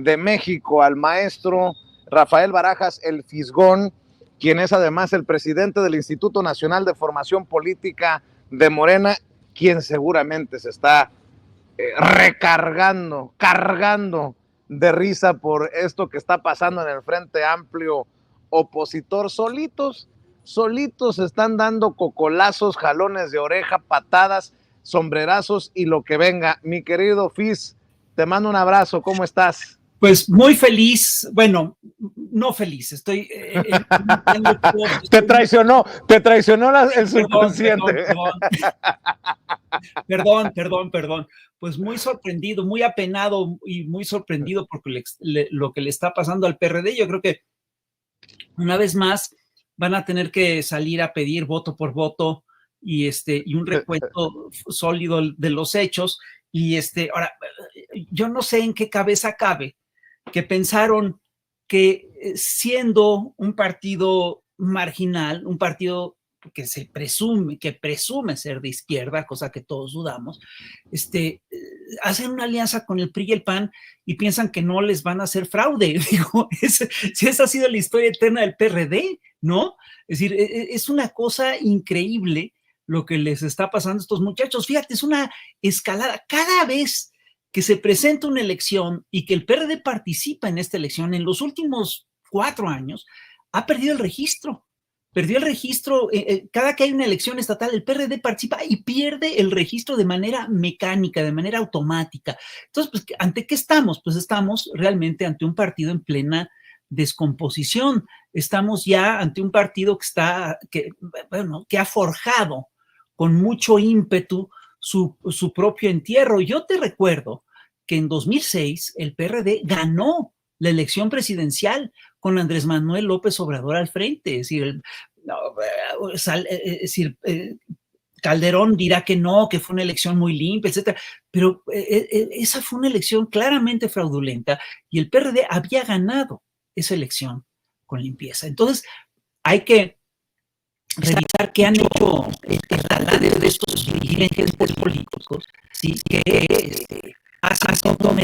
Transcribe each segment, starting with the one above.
de México, al maestro Rafael Barajas, el Fisgón, quien es además el presidente del Instituto Nacional de Formación Política de Morena, quien seguramente se está cargando de risa por esto que está pasando en el Frente Amplio opositor. Solitos están dando cocolazos, jalones de oreja, patadas, sombrerazos y lo que venga. Mi querido Fis, te mando un abrazo, ¿cómo estás? Pues muy feliz, bueno, no feliz, estoy... Te traicionó el subconsciente. Perdón. Pues muy sorprendido, muy apenado y muy sorprendido porque lo que le está pasando al PRD. Yo creo que una vez más van a tener que salir a pedir voto por voto y un recuento sólido de los hechos. Y ahora, yo no sé en qué cabeza cabe que pensaron que siendo un partido marginal, un partido que presume ser de izquierda, cosa que todos dudamos, hacen una alianza con el PRI y el PAN y piensan que no les van a hacer fraude. Digo, si esa ha sido la historia eterna del PRD, ¿no? Es decir, es una cosa increíble lo que les está pasando a estos muchachos. Fíjate, es una escalada. Cada vez que se presenta una elección y que el PRD participa en esta elección, en los últimos 4 años, ha perdido el registro. Perdió el registro, cada que hay una elección estatal, el PRD participa y pierde el registro de manera mecánica, de manera automática. Entonces, pues, ¿ante qué estamos? Pues estamos realmente ante un partido en plena descomposición. Estamos ya ante un partido que ha forjado con mucho ímpetu su propio entierro. Yo te recuerdo que en 2006 el PRD ganó la elección presidencial con Andrés Manuel López Obrador al frente. Es decir, Calderón dirá que no, que fue una elección muy limpia, etcétera, pero esa fue una elección claramente fraudulenta y el PRD había ganado esa elección con limpieza. Entonces, hay que revisar qué han hecho el taladro de estos dirigentes políticos, ¿sí? Que hacen un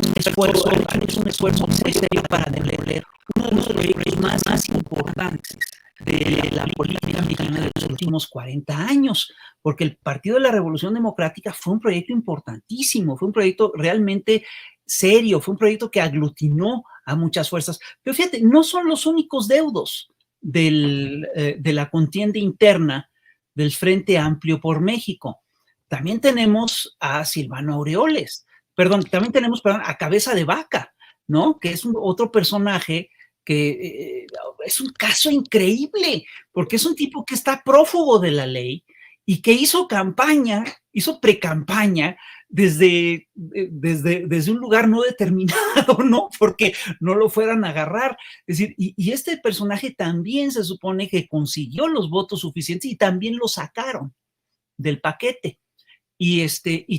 esfuerzo muy serio para demoler uno de los proyectos más importantes de la política mexicana de los últimos 40 años, porque el Partido de la Revolución Democrática fue un proyecto importantísimo, fue un proyecto realmente serio, fue un proyecto que aglutinó a muchas fuerzas. Pero fíjate, no son los únicos deudos de la contienda interna del Frente Amplio por México. También tenemos a Silvano Aureoles, también tenemos a Cabeza de Vaca, ¿no? Que es otro personaje que es un caso increíble, porque es un tipo que está prófugo de la ley y que hizo pre-campaña desde un lugar no determinado, ¿no? Porque no lo fueran a agarrar. Es decir, y este personaje también se supone que consiguió los votos suficientes y también lo sacaron del paquete. Y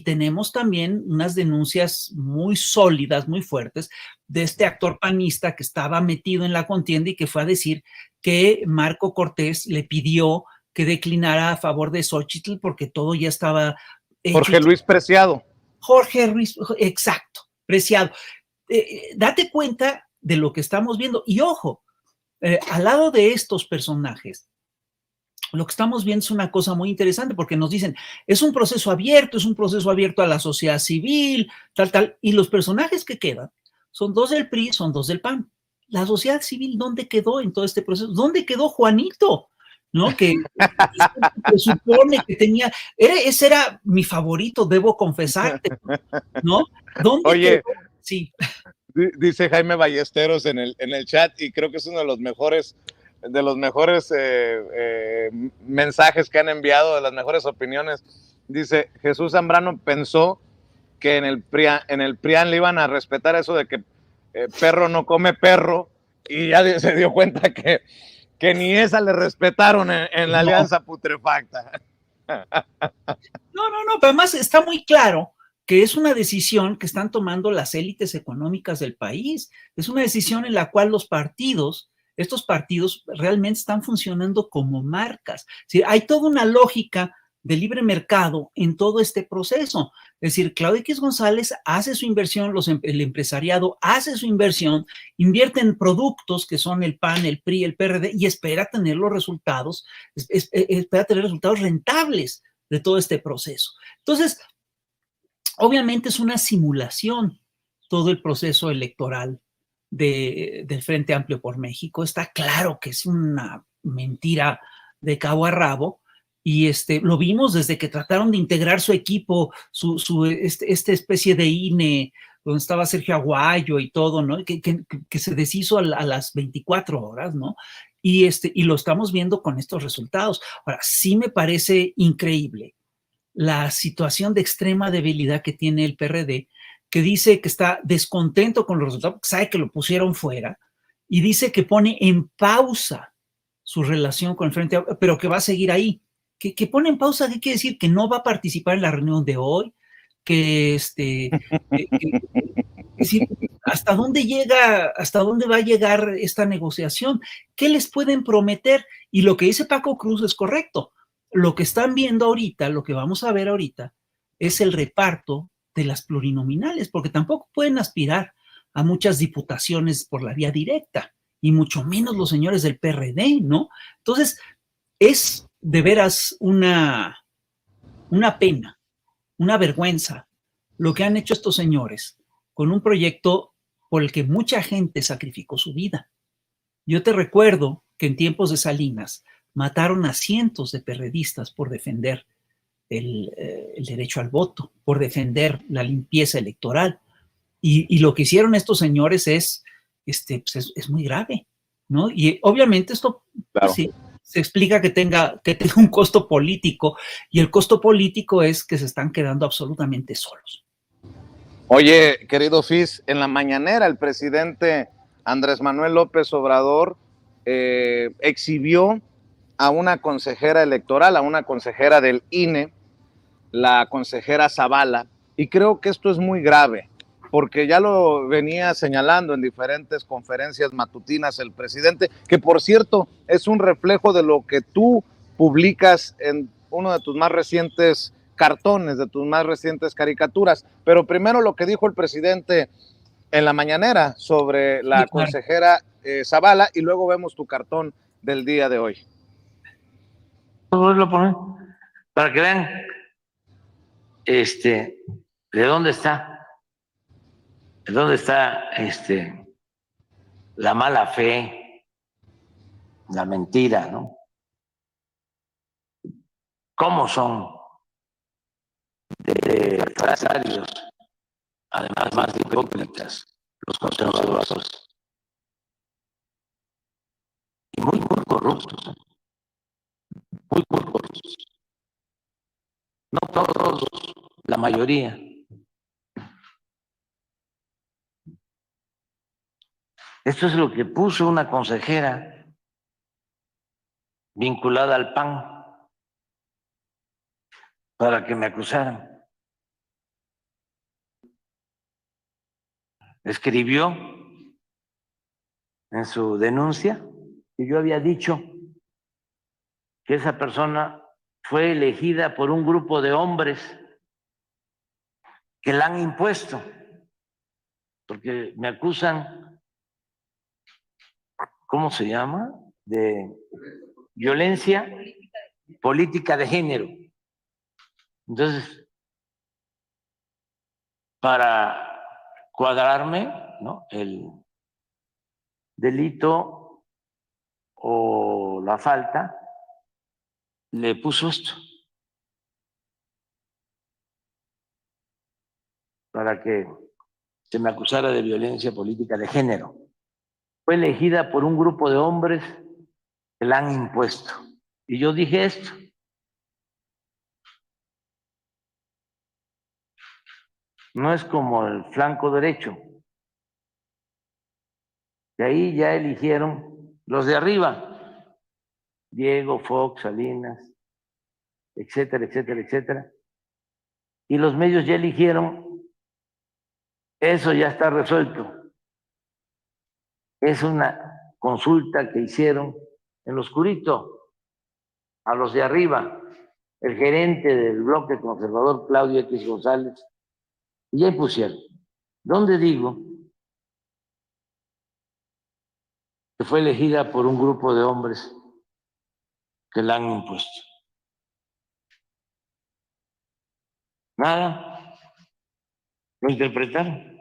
tenemos también unas denuncias muy sólidas, muy fuertes, de este actor panista que estaba metido en la contienda y que fue a decir que Marco Cortés le pidió que declinara a favor de Xóchitl porque todo ya estaba hecho. Jorge Luis Preciado. Jorge Luis, exacto, Preciado. Date cuenta de lo que estamos viendo. Y ojo, al lado de estos personajes, lo que estamos viendo es una cosa muy interesante porque nos dicen, es un proceso abierto a la sociedad civil, tal, y los personajes que quedan son 2 del PRI, son 2 del PAN. La sociedad civil, ¿dónde quedó en todo este proceso? ¿Dónde quedó Juanito? ¿No? Que se supone que tenía, ese era mi favorito, debo confesarte, ¿no? ¿Dónde Oye, quedó? Sí. Dice Jaime Ballesteros en el chat, y creo que es uno de los mejores mensajes que han enviado, de las mejores opiniones. Dice, Jesús Zambrano pensó que en el PRIAN le iban a respetar eso de que perro no come perro, y ya se dio cuenta que ni esa le respetaron en la alianza putrefacta. No, pero además está muy claro que es una decisión que están tomando las élites económicas del país. Es una decisión en la cual estos partidos realmente están funcionando como marcas. Es decir, hay toda una lógica de libre mercado en todo este proceso. Es decir, Claudio X González hace su inversión, el empresariado hace su inversión, invierte en productos que son el PAN, el PRI, el PRD y espera tener los resultados, espera tener resultados rentables de todo este proceso. Entonces, obviamente es una simulación todo el proceso electoral del Frente Amplio por México. Está claro que es una mentira de cabo a rabo, y lo vimos desde que trataron de integrar su equipo, esta especie de INE, donde estaba Sergio Aguayo y todo, ¿no? Que se deshizo a las 24 horas, ¿no? Y lo estamos viendo con estos resultados. Ahora, sí me parece increíble la situación de extrema debilidad que tiene el PRD, que dice que está descontento con los resultados, porque sabe que lo pusieron fuera, y dice que pone en pausa su relación con el Frente, pero que va a seguir ahí. Que pone en pausa, ¿qué quiere decir? Que no va a participar en la reunión de hoy, que decir, ¿hasta dónde llega, hasta dónde va a llegar esta negociación? ¿Qué les pueden prometer? Y lo que dice Paco Cruz es correcto. Lo que están viendo ahorita, lo que vamos a ver ahorita, es el reparto de las plurinominales, porque tampoco pueden aspirar a muchas diputaciones por la vía directa, y mucho menos los señores del PRD, ¿no? Entonces, es de veras una pena, una vergüenza lo que han hecho estos señores con un proyecto por el que mucha gente sacrificó su vida. Yo te recuerdo que en tiempos de Salinas mataron a cientos de perredistas por defender el derecho al voto, por defender la limpieza electoral. Y lo que hicieron estos señores pues es muy grave, ¿no? Y obviamente esto, Claro. pues sí, se explica que tenga un costo político, y el costo político es que se están quedando absolutamente solos. Oye, querido Fis, en la mañanera el presidente Andrés Manuel López Obrador exhibió a una consejera electoral, a una consejera del INE, la consejera Zavala, y creo que esto es muy grave, porque ya lo venía señalando en diferentes conferencias matutinas el presidente, que por cierto es un reflejo de lo que tú publicas en uno de tus más recientes cartones, de tus más recientes caricaturas. Pero primero lo que dijo el presidente en la mañanera sobre la Sí, claro. consejera Zavala, y luego vemos tu cartón del día de hoy. Volverlo a poner para que vean de dónde está, la mala fe, la mentira, ¿no? ¿Cómo son de adversarios, además más de hipócritas, los conservadores? Y muy, muy corruptos, muy, muy corruptos. No todos, la mayoría. Esto es lo que puso una consejera vinculada al PAN para que me acusaran. Escribió en su denuncia que yo había dicho que esa persona fue elegida por un grupo de hombres que la han impuesto, porque me acusan, ¿cómo se llama? De violencia política de género. Entonces, para cuadrarme, ¿no?, el delito o la falta, le puso esto para que se me acusara de violencia política de género. Fue elegida por un grupo de hombres que la han impuesto. Y yo dije esto. No es como el flanco derecho. De ahí ya eligieron los de arriba. Diego, Fox, Salinas, etcétera, etcétera, etcétera. Y los medios ya eligieron. Eso ya está resuelto. Es una consulta que hicieron en lo oscurito a los de arriba. el gerente del bloque conservador, Claudio X González, y ahí pusieron, donde digo que fue elegida por un grupo de hombres que la han impuesto. Nada, lo interpretaron.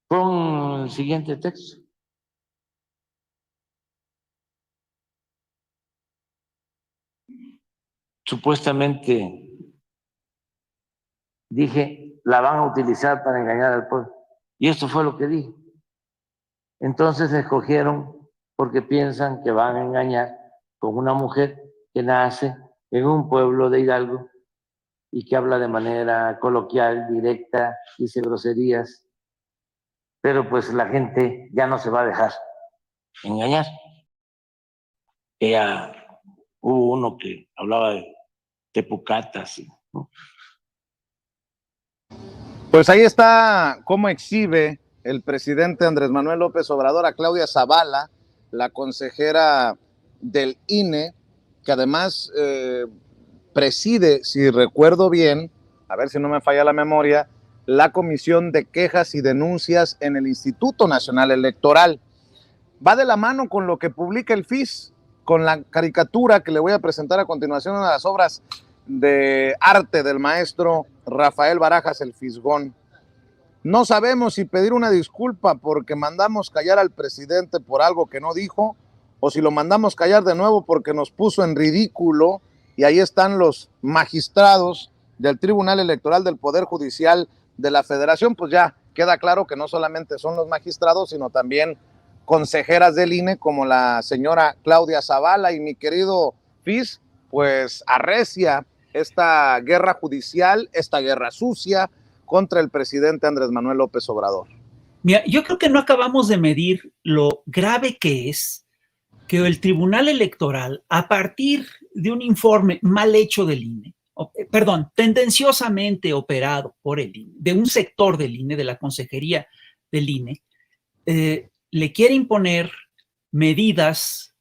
Con el siguiente texto. Supuestamente dije, la van a utilizar para engañar al pueblo. Y esto fue lo que dije. Entonces escogieron porque piensan que van a engañar con una mujer que nace en un pueblo de Hidalgo y que habla de manera coloquial, directa, dice groserías, pero pues la gente ya no se va a dejar engañar. Hubo uno que hablaba de tepucatas, ¿no? Pues ahí está cómo exhibe el presidente Andrés Manuel López Obrador a Claudia Zavala, la consejera del INE, que además preside, si recuerdo bien, a ver si no me falla la memoria, la Comisión de Quejas y Denuncias en el Instituto Nacional Electoral. Va de la mano con lo que publica el FIS, con la caricatura que le voy a presentar a continuación, una de las obras de arte del maestro Rafael Barajas el Fisgón. No sabemos si pedir una disculpa porque mandamos callar al presidente por algo que no dijo, o si lo mandamos callar de nuevo porque nos puso en ridículo, y ahí están los magistrados del Tribunal Electoral del Poder Judicial de la Federación. Pues ya queda claro que no solamente son los magistrados, sino también consejeras del INE como la señora Claudia Zavala. Y mi querido Fis, pues arrecia esta guerra judicial, esta guerra sucia contra el presidente Andrés Manuel López Obrador. Mira, yo creo que no acabamos de medir lo grave que es que el Tribunal Electoral, a partir de un informe mal hecho del INE, tendenciosamente operado por el INE, de un sector del INE, de la consejería del INE, le quiere imponer medidas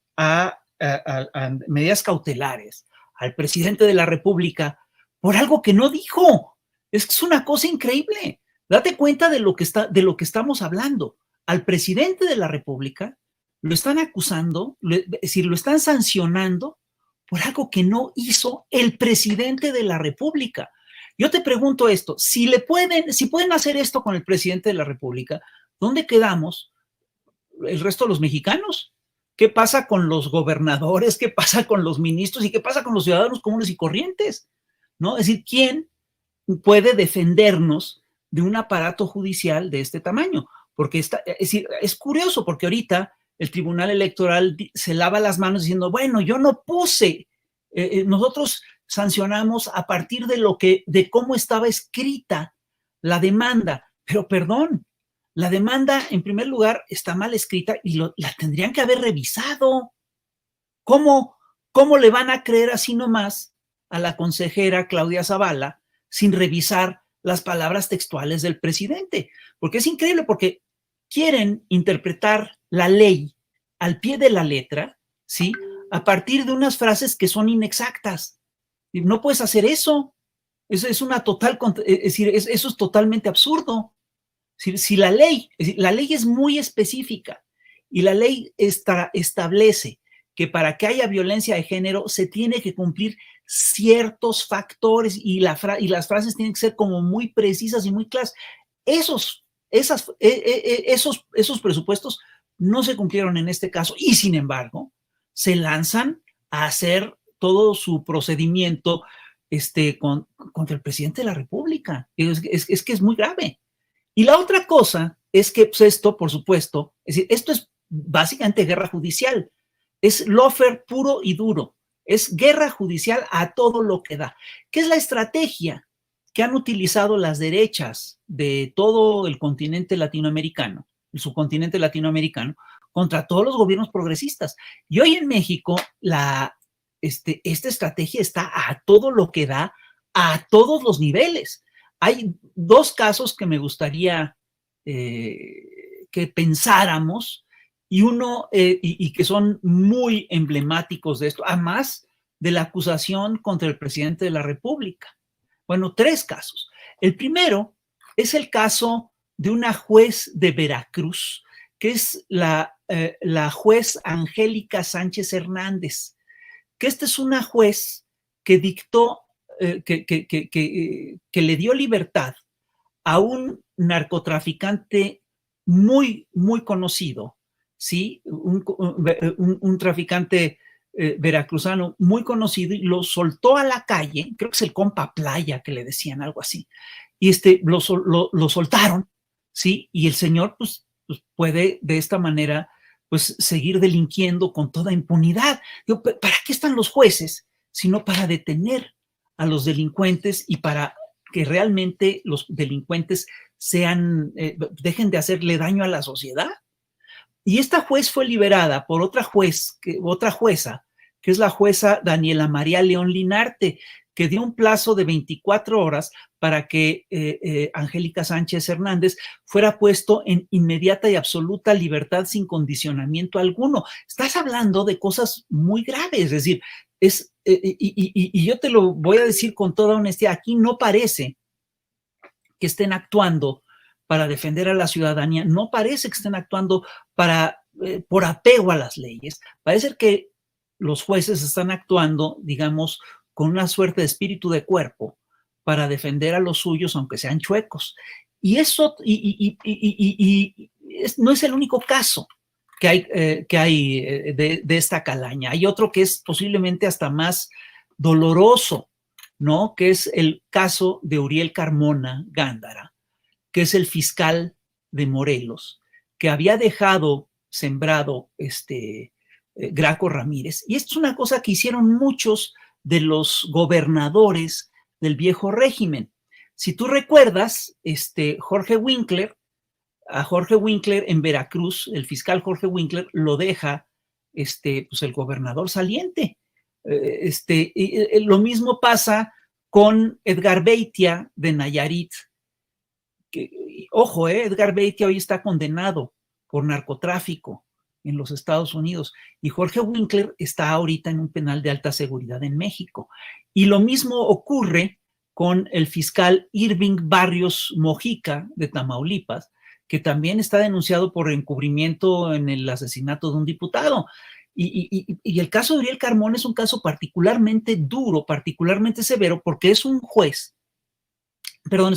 medidas cautelares al presidente de la República por algo que no dijo. Es una cosa increíble. Date cuenta de lo que estamos hablando. Al presidente de la República lo están acusando, es decir, lo están sancionando por algo que no hizo el presidente de la República. Yo te pregunto esto, si pueden hacer esto con el presidente de la República, ¿dónde quedamos el resto de los mexicanos? ¿Qué pasa con los gobernadores? ¿Qué pasa con los ministros? ¿Y qué pasa con los ciudadanos comunes y corrientes? ¿No? Es decir, ¿quién puede defendernos de un aparato judicial de este tamaño? Porque es curioso, porque ahorita el Tribunal Electoral se lava las manos diciendo, bueno, yo no puse, nosotros sancionamos a partir de cómo estaba escrita la demanda, pero perdón, la demanda en primer lugar está mal escrita y la tendrían que haber revisado. ¿Cómo le van a creer así nomás a la consejera Claudia Zavala sin revisar las palabras textuales del presidente? Porque es increíble, porque quieren interpretar la ley al pie de la letra, ¿sí? A partir de unas frases que son inexactas. No puedes hacer eso. Eso es eso es totalmente absurdo. Si la ley es muy específica y la ley establece que para que haya violencia de género se tiene que cumplir ciertos factores y las frases tienen que ser como muy precisas y muy claras. Esos presupuestos no se cumplieron en este caso y sin embargo se lanzan a hacer todo su procedimiento contra el presidente de la República. Es que es muy grave. Y la otra cosa es que pues esto, por supuesto, es decir, esto es básicamente guerra judicial. Es lawfare puro y duro. Es guerra judicial a todo lo que da. ¿Qué es la estrategia que han utilizado las derechas de todo el continente latinoamericano, el subcontinente latinoamericano, contra todos los gobiernos progresistas? Y hoy en México, esta estrategia está a todo lo que da, a todos los niveles. Hay dos casos que me gustaría que pensáramos y que son muy emblemáticos de esto. Además, de la acusación contra el presidente de la República. Bueno, 3 casos. El primero es el caso de una juez de Veracruz, que es la juez Angélica Sánchez Hernández, que esta es una juez que dictó, que le dio libertad a un narcotraficante muy, muy conocido, ¿sí? Un traficante veracruzano muy conocido, y lo soltó a la calle, creo que es el compa Playa, que le decían algo así, y lo soltaron, ¿sí? Y el señor, pues puede de esta manera, pues, seguir delinquiendo con toda impunidad. Digo, ¿para qué están los jueces? Sino para detener a los delincuentes y para que realmente los delincuentes dejen de hacerle daño a la sociedad. Y esta juez fue liberada por otra jueza, que es la jueza Daniela María León Linarte, que dio un plazo de 24 horas para que Angélica Sánchez Hernández fuera puesto en inmediata y absoluta libertad sin condicionamiento alguno. Estás hablando de cosas muy graves, es decir, y yo te lo voy a decir con toda honestidad, aquí no parece que estén actuando para defender a la ciudadanía, no parece que estén actuando por apego a las leyes. Parece que los jueces están actuando, digamos, con una suerte de espíritu de cuerpo para defender a los suyos, aunque sean chuecos. Y eso, no es el único caso que hay de esta calaña. Hay otro que es posiblemente hasta más doloroso, ¿no? Que es el caso de Uriel Carmona Gándara, que es el fiscal de Morelos, que había dejado sembrado Graco Ramírez. Y esto es una cosa que hicieron muchos de los gobernadores del viejo régimen. Si tú recuerdas, a Jorge Winkler en Veracruz, el fiscal Jorge Winkler lo deja pues el gobernador saliente. Lo mismo pasa con Edgar Beitia de Nayarit. Ojo, Edgar Beitia hoy está condenado por narcotráfico en los Estados Unidos, y Jorge Winkler está ahorita en un penal de alta seguridad en México. Y lo mismo ocurre con el fiscal Irving Barrios Mojica de Tamaulipas, que también está denunciado por encubrimiento en el asesinato de un diputado. Y el caso de Uriel Carmona es un caso particularmente duro, particularmente severo, porque es un es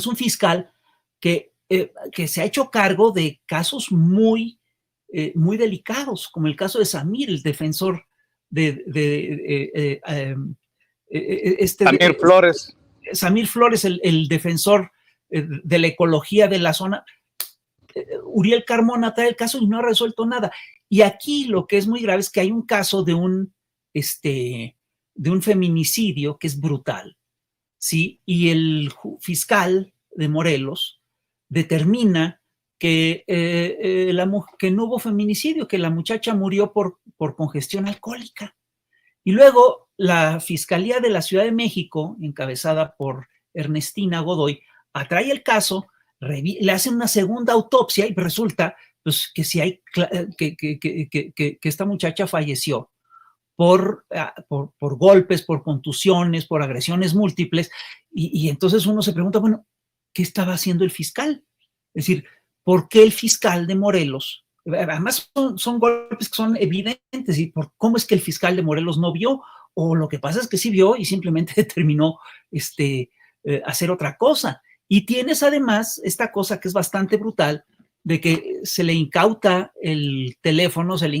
un fiscal que se ha hecho cargo de casos muy delicados, como el caso de Samir, el defensor Samir Flores. Samir Flores, el defensor de la ecología de la zona. Uriel Carmona trae el caso y no ha resuelto nada. Y aquí lo que es muy grave es que hay un caso de un feminicidio que es brutal, ¿sí? Y el fiscal de Morelos determina que no hubo feminicidio, que la muchacha murió por congestión alcohólica. Y luego la Fiscalía de la Ciudad de México, encabezada por Ernestina Godoy, atrae el caso, le hacen una segunda autopsia y resulta pues, que esta muchacha falleció por golpes, por contusiones, por agresiones múltiples, y entonces uno se pregunta, bueno, ¿qué estaba haciendo el fiscal? Es decir, ¿por qué el fiscal de Morelos? Además son golpes que son evidentes, y ¿cómo es que el fiscal de Morelos no vio? O lo que pasa es que sí vio y simplemente determinó hacer otra cosa. Y tienes además esta cosa que es bastante brutal, de que se le incauta el teléfono, se le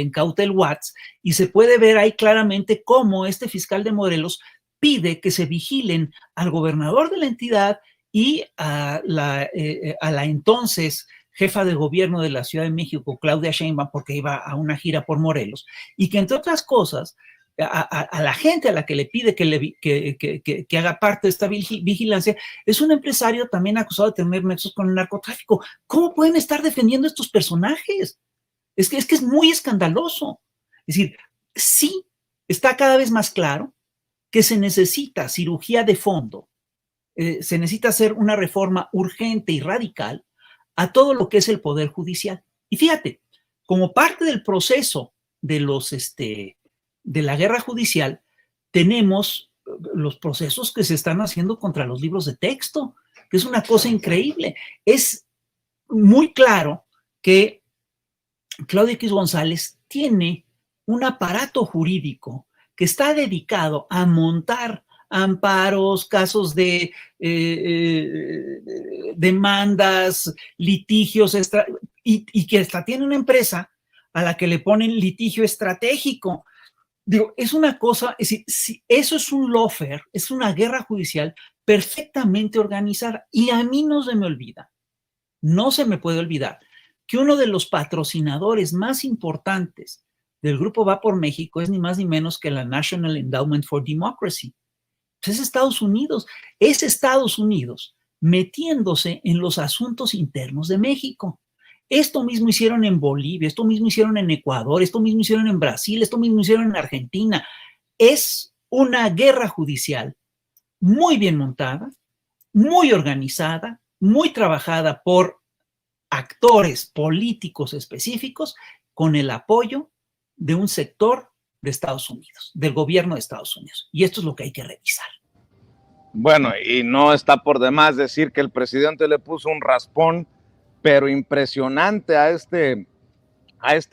incauta el WhatsApp, y se puede ver ahí claramente cómo este fiscal de Morelos pide que se vigilen al gobernador de la entidad y a la entonces jefa de gobierno de la Ciudad de México, Claudia Sheinbaum, porque iba a una gira por Morelos, y que entre otras cosas, a la gente a la que le pide que haga parte de esta vigilancia, es un empresario también acusado de tener nexos con el narcotráfico. ¿Cómo pueden estar defendiendo a estos personajes? Es que es muy escandaloso. Es decir, sí está cada vez más claro que se necesita cirugía de fondo, se necesita hacer una reforma urgente y radical a todo lo que es el Poder Judicial. Y fíjate, como parte del proceso de la guerra judicial, tenemos los procesos que se están haciendo contra los libros de texto, que es una cosa increíble. Es muy claro que Claudio X González tiene un aparato jurídico que está dedicado a montar amparos, casos de demandas, litigios, y que hasta tiene una empresa a la que le ponen litigio estratégico. Digo, es una cosa, es decir, si eso es un lawfare, es una guerra judicial perfectamente organizada. Y a mí no se me olvida, no se me puede olvidar que uno de los patrocinadores más importantes del Grupo Va por México es ni más ni menos que la National Endowment for Democracy. Pues es Estados Unidos metiéndose en los asuntos internos de México. Esto mismo hicieron en Bolivia, esto mismo hicieron en Ecuador, esto mismo hicieron en Brasil, esto mismo hicieron en Argentina. Es una guerra judicial muy bien montada, muy organizada, muy trabajada por actores políticos específicos con el apoyo de un sector de Estados Unidos, del gobierno de Estados Unidos. Y esto es lo que hay que revisar. Bueno, y no está por demás decir que el presidente le puso un raspón, pero impresionante a este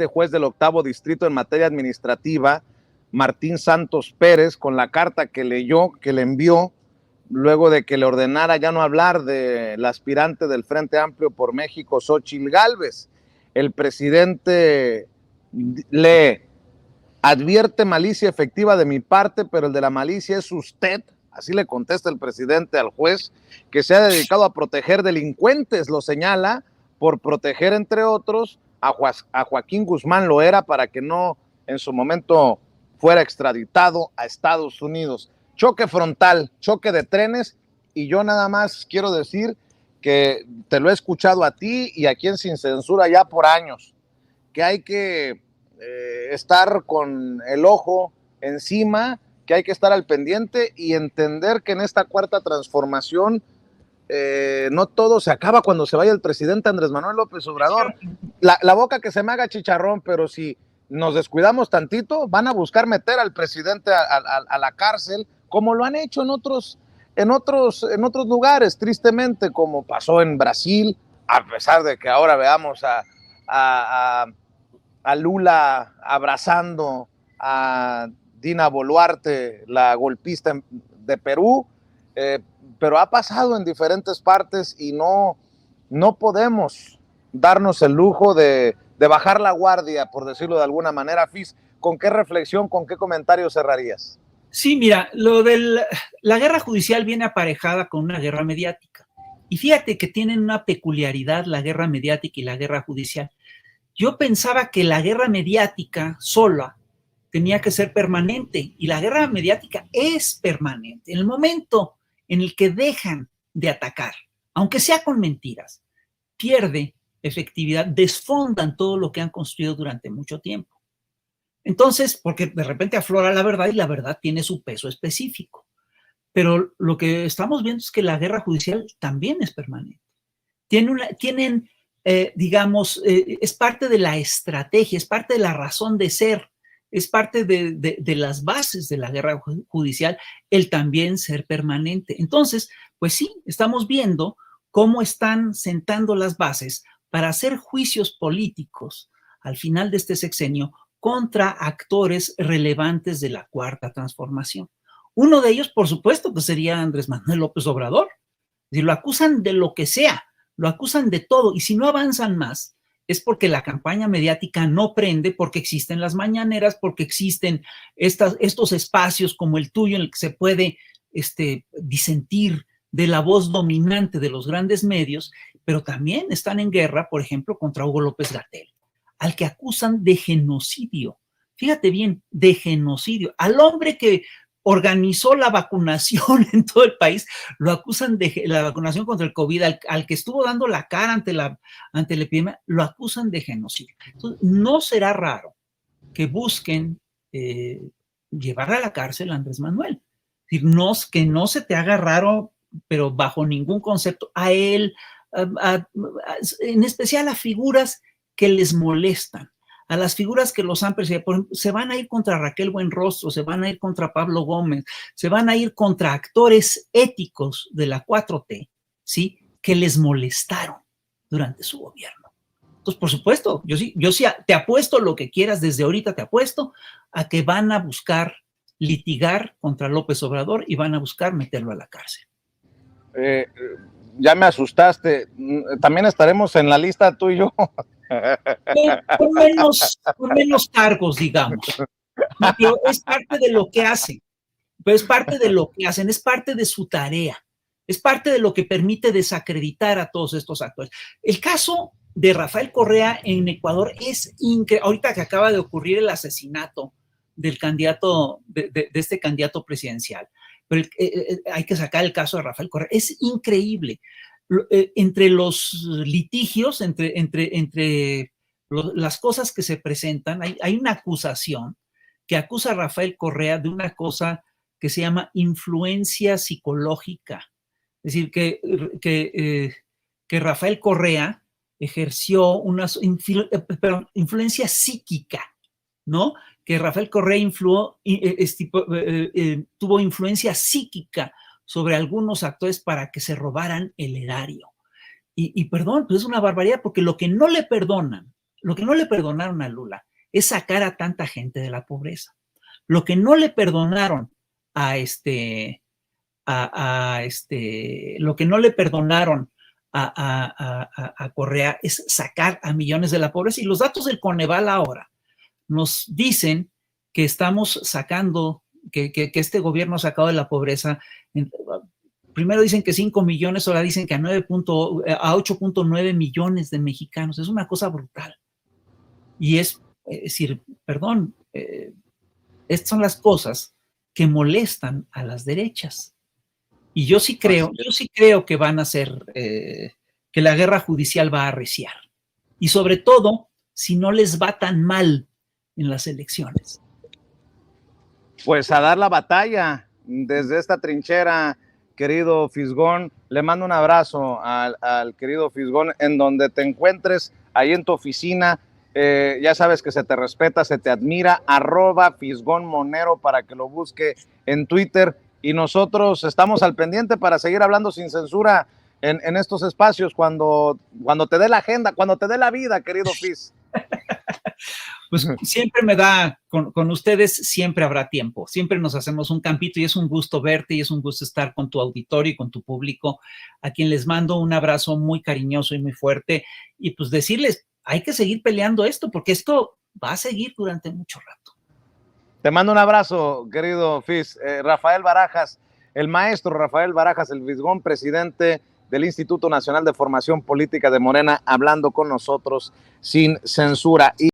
juez del 8º distrito en materia administrativa, Martín Santos Pérez, con la carta que leyó, que le envió, luego de que le ordenara ya no hablar de la aspirante del Frente Amplio por México, Xóchitl Gálvez. El presidente le advierte malicia efectiva de mi parte, pero el de la malicia es usted. Así le contesta el presidente al juez, que se ha dedicado a proteger delincuentes, lo señala, por proteger, entre otros, a Joaquín Guzmán Loera para que no en su momento fuera extraditado a Estados Unidos. Choque frontal, choque de trenes, y yo nada más quiero decir que te lo he escuchado a ti y aquí en Sin Censura ya por años, que hay que estar con el ojo encima, que hay que estar al pendiente y entender que en esta cuarta transformación no todo se acaba cuando se vaya el presidente Andrés Manuel López Obrador. La boca que se me haga chicharrón, pero si nos descuidamos tantito, van a buscar meter al presidente a la cárcel, como lo han hecho en otros lugares, tristemente, como pasó en Brasil, a pesar de que ahora veamos a Lula abrazando a Dina Boluarte, la golpista de Perú, pero ha pasado en diferentes partes y no podemos darnos el lujo de bajar la guardia, por decirlo de alguna manera. Fis, ¿con qué reflexión, con qué comentario cerrarías? Sí, mira, lo de la guerra judicial viene aparejada con una guerra mediática. Y fíjate que tienen una peculiaridad la guerra mediática y la guerra judicial. Yo pensaba que la guerra mediática sola tenía que ser permanente, y la guerra mediática es permanente. En el momento en el que dejan de atacar, aunque sea con mentiras, pierde efectividad, desfondan todo lo que han construido durante mucho tiempo. Entonces, porque de repente aflora la verdad y la verdad tiene su peso específico. Pero lo que estamos viendo es que la guerra judicial también es permanente. Es parte de la estrategia, es parte de la razón de ser, es parte de las bases de la guerra judicial, el también ser permanente. Entonces, pues sí, estamos viendo cómo están sentando las bases para hacer juicios políticos al final de este sexenio contra actores relevantes de la cuarta transformación. Uno de ellos, por supuesto, que sería Andrés Manuel López Obrador. Es decir, lo acusan de lo que sea, lo acusan de todo, y si no avanzan más, es porque la campaña mediática no prende, porque existen las mañaneras, porque existen estos espacios como el tuyo en el que se puede disentir de la voz dominante de los grandes medios, pero también están en guerra, por ejemplo, contra Hugo López-Gatell, al que acusan de genocidio. Fíjate bien, de genocidio. Al hombre que organizó la vacunación en todo el país, lo acusan de la vacunación contra el COVID, al que estuvo dando la cara ante la epidemia, lo acusan de genocidio. Entonces, no será raro que busquen llevar a la cárcel a Andrés Manuel. Es decir, que no se te haga raro, pero bajo ningún concepto, a él, en especial a figuras que les molestan, a las figuras que los han perseguido. Por ejemplo, se van a ir contra Raquel Buenrostro, se van a ir contra Pablo Gómez, se van a ir contra actores éticos de la 4T, ¿sí? Que les molestaron durante su gobierno. Entonces, por supuesto, yo sí te apuesto lo que quieras, desde ahorita te apuesto a que van a buscar litigar contra López Obrador y van a buscar meterlo a la cárcel. Ya me asustaste. También estaremos en la lista tú y yo. Con menos cargos, digamos. Pero es parte de lo que hacen. Pero es parte de lo que hacen, es parte de su tarea. Es parte de lo que permite desacreditar a todos estos actores. El caso de Rafael Correa en Ecuador es increíble. Ahorita que acaba de ocurrir el asesinato del candidato, de este candidato presidencial. Pero hay que sacar el caso de Rafael Correa. Es increíble. Entre los litigios, entre las cosas que se presentan, hay una acusación que acusa a Rafael Correa de una cosa que se llama influencia psicológica. Es decir, que Rafael Correa ejerció una influencia psíquica, ¿no? Que Rafael Correa tuvo influencia psíquica sobre algunos actores para que se robaran el erario. Y perdón, pues es una barbaridad, porque lo que no le perdonaron a Lula es sacar a tanta gente de la pobreza. Lo que no le perdonaron lo que no le perdonaron a Correa es sacar a millones de la pobreza. Y los datos del Coneval ahora nos dicen que estamos sacando, que este gobierno ha sacado de la pobreza. Primero dicen que 5 millones, ahora dicen que a 8.9 millones de mexicanos. Es una cosa brutal. Y es decir, perdón, estas son las cosas que molestan a las derechas. Y yo sí creo que van a ser, que la guerra judicial va a arreciar. Y sobre todo, si no les va tan mal en las elecciones. Pues a dar la batalla desde esta trinchera, querido Fisgón. Le mando un abrazo al querido Fisgón en donde te encuentres, ahí en tu oficina. Ya sabes que se te respeta, se te admira, @FisgónMonero para que lo busque en Twitter. Y nosotros estamos al pendiente para seguir hablando sin censura en estos espacios cuando te dé la agenda, cuando te dé la vida, querido Fis. Pues siempre me da, con ustedes siempre habrá tiempo, siempre nos hacemos un campito y es un gusto verte y es un gusto estar con tu auditorio y con tu público, a quien les mando un abrazo muy cariñoso y muy fuerte, y pues decirles, hay que seguir peleando esto, porque esto va a seguir durante mucho rato. Te mando un abrazo, querido Fis. Rafael Barajas, el maestro Rafael Barajas, el Fisgón, presidente del Instituto Nacional de Formación Política de Morena, hablando con nosotros sin censura.